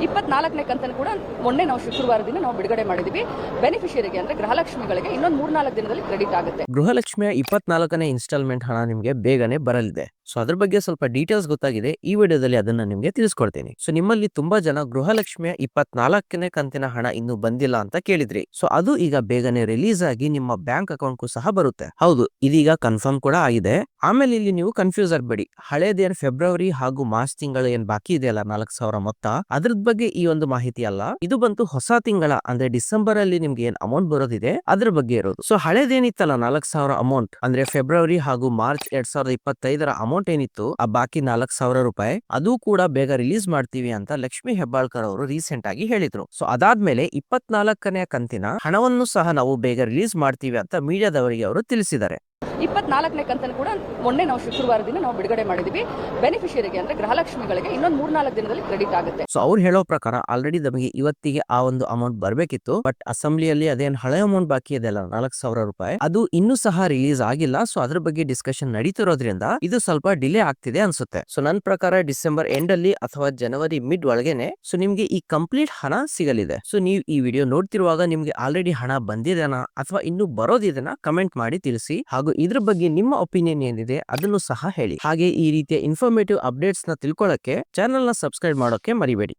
24ನೇ ಕಂತನ್ನು ಕೂಡ ಮೊನ್ನೆ ನಾವು ಶುಕ್ರವಾರದಿಂದ ನಾವು ಬಿಡುಗಡೆ ಮಾಡಿದ್ವಿ. ಬೆನಿಫಿಷಿಯರಿಗೆ ಅಂದ್ರೆ ಗೃಹಲಕ್ಷ್ಮಿಗಳಿಗೆ ಇನ್ನೊಂದು 3-4 ದಿನದಲ್ಲಿ ಕ್ರೆಡಿಟ್ ಆಗುತ್ತೆ. ಗೃಹಲಕ್ಷ್ಮಿಯ 24ನೇ ಇನ್ಸ್ಟಾಲ್ಮೆಂಟ್ ಹಣ ನಿಮಗೆ ಬೇಗನೆ ಬರಲಿದೆ. ಸೊ ಅದ್ರ ಬಗ್ಗೆ ಸ್ವಲ್ಪ ಡೀಟೇಲ್ಸ್ ಗೊತ್ತಾಗಿದೆ, ಈ ವಿಡಿಯೋದಲ್ಲಿ ಅದನ್ನ ನಿಮಗೆ ತಿಳಿಸ್ಕೊಡ್ತೀನಿ. ಸೊ ನಿಮ್ಮಲ್ಲಿ ತುಂಬಾ ಜನ ಗೃಹಲಕ್ಷ್ಮಿಯ 24ನೇ ಕಂತಿನ ಹಣ ಇನ್ನೂ ಬಂದಿಲ್ಲ ಅಂತ ಕೇಳಿದ್ರಿ. ಸೊ ಅದು ಈಗ ಬೇಗನೆ ರಿಲೀಸ್ ಆಗಿ ನಿಮ್ಮ ಬ್ಯಾಂಕ್ ಅಕೌಂಟ್ಗೂ ಸಹ ಬರುತ್ತೆ. ಹೌದು, ಇದೀಗ ಕನ್ಫರ್ಮ್ ಕೂಡ ಆಗಿದೆ. ಆಮೇಲೆ ಇಲ್ಲಿ ನೀವು ಕನ್ಫ್ಯೂಸ್ ಆಗಬೇಡಿ. ಹಳೇದೇನ್ ಫೆಬ್ರವರಿ ಹಾಗೂ ಮಾರ್ಚ್ ತಿಂಗಳು ಏನ್ ಬಾಕಿ ಇದೆಯಲ್ಲ 4,000 ಮೊತ್ತ, ಅದ್ರದ್ ಬಗ್ಗೆ ಈ ಒಂದು ಮಾಹಿತಿ ಅಲ್ಲ. ಇದು ಬಂತು ಹೊಸ ತಿಂಗಳ ಅಂದ್ರೆ ಡಿಸೆಂಬರ್ ಅಲ್ಲಿ ನಿಮ್ಗೆ ಏನ್ ಅಮೌಂಟ್ ಬರೋದಿದೆ ಅದ್ರ ಬಗ್ಗೆ ಇರೋದು. ಸೊ ಹಳೇದೇನಿತ್ತಲ್ಲ 4,000 ಅಮೌಂಟ್ ಅಂದ್ರೆ ಫೆಬ್ರವರಿ ಹಾಗೂ ಮಾರ್ಚ್ 2025ರ ಅಮೌಂಟ್ ಏನಿತ್ತು, ಆ ಬಾಕಿ 4,000 ರೂಪಾಯಿ ಅದು ಕೂಡ ಬೇಗ ರಿಲೀಸ್ ಮಾಡ್ತೀವಿ ಅಂತ ಲಕ್ಷ್ಮಿ ಹೆಬ್ಬಾಳ್ಕರ್ ಅವರು ರೀಸೆಂಟ್ ಆಗಿ ಹೇಳಿದ್ರು. ಸೊ ಅದಾದ್ಮೇಲೆ 24ನೇ ಕಂತಿನ ಹಣವನ್ನು ಸಹ ನಾವು ಬೇಗ ರಿಲೀಸ್ ಮಾಡ್ತೀವಿ ಅಂತ ಮೀಡಿಯಾದವರಿಗೆ ಅವರು ತಿಳಿಸಿದ್ದಾರೆ. 24ನೇ ಕಂತನ್ನು ಕೂಡ ಮೊನ್ನೆ ನಾವು ಶುಕ್ರವಾರದಿಂದ ನಾವು ಬಿಡುಗಡೆ ಮಾಡಿದ್ವಿ. ಬೆನಿಫಿಷಿಯರಿಗೆ ಅಂದ್ರೆ ಗೃಹಲಕ್ಷ್ಮಿಗಳಿಗೆ ಇನ್ನೊಂದು 3-4 ದಿನದಲ್ಲಿ ಕ್ರೆಡಿಟ್ ಆಗುತ್ತೆ. ಸೊ ಅವ್ರು ಹೇಳೋ ಪ್ರಕಾರ ಆಲ್ರೆಡಿ ನಮಗೆ ಇವತ್ತಿಗೆ ಆ ಒಂದು ಅಮೌಂಟ್ ಬರ್ಬೇಕಿತ್ತು, ಬಟ್ ಅಸೆಂಬ್ಲಿಯಲ್ಲಿ ಅದೇನ್ ಹಳೆ ಅಮೌಂಟ್ ಬಾಕಿ ಇದೆ ಅಲ್ಲ 4,000 ರೂಪಾಯಿ, ಅದು ಇನ್ನೂ ಸಹ ರಿಲೀಸ್ ಆಗಿಲ್ಲ. ಸೊ ಅದ್ರ ಬಗ್ಗೆ ಡಿಸ್ಕಷನ್ ನಡೀತಿರೋದ್ರಿಂದ ಇದು ಸ್ವಲ್ಪ ಡಿಲೇ ಆಗ್ತಿದೆ ಅನ್ಸುತ್ತೆ. ಸೊ ನನ್ನ ಪ್ರಕಾರ ಡಿಸೆಂಬರ್ ಎಂಡ್ ಅಲ್ಲಿ ಅಥವಾ ಜನವರಿ ಮಿಡ್ ಒಳಗೇನೆ ಸೊ ನಿಮ್ಗೆ ಈ ಕಂಪ್ಲೀಟ್ ಹಣ ಸಿಗಲಿದೆ. ಸೊ ನೀವು ಈ ವಿಡಿಯೋ ನೋಡ್ತಿರುವಾಗ ನಿಮ್ಗೆ ಆಲ್ರೆಡಿ ಹಣ ಬಂದಿದೆನಾ ಅಥವಾ ಇನ್ನು ಬರೋದಿದೆನಾ ಕಮೆಂಟ್ ಮಾಡಿ ತಿಳಿಸಿ. ಹಾಗೂ ಇದ್ರ ಬಗ್ಗೆ ನಿಮ್ಮ ಒಪಿನಿಯನ್ ಏನಿದೆ ಅದನ್ನು ಸಹ ಹೇಳಿ. ಹಾಗೆ ಈ ರೀತಿಯ ಇನ್ಫಾರ್ಮೇಟಿವ್ ಅಪ್ಡೇಟ್ಸ್ ನ ತಿಳ್ಕೊಳ್ಳಕ್ಕೆ ಚಾನೆಲ್ ನ ಸಬ್ಸ್ಕ್ರೈಬ್ ಮಾಡೋಕೆ ಮರಿಬೇಡಿ.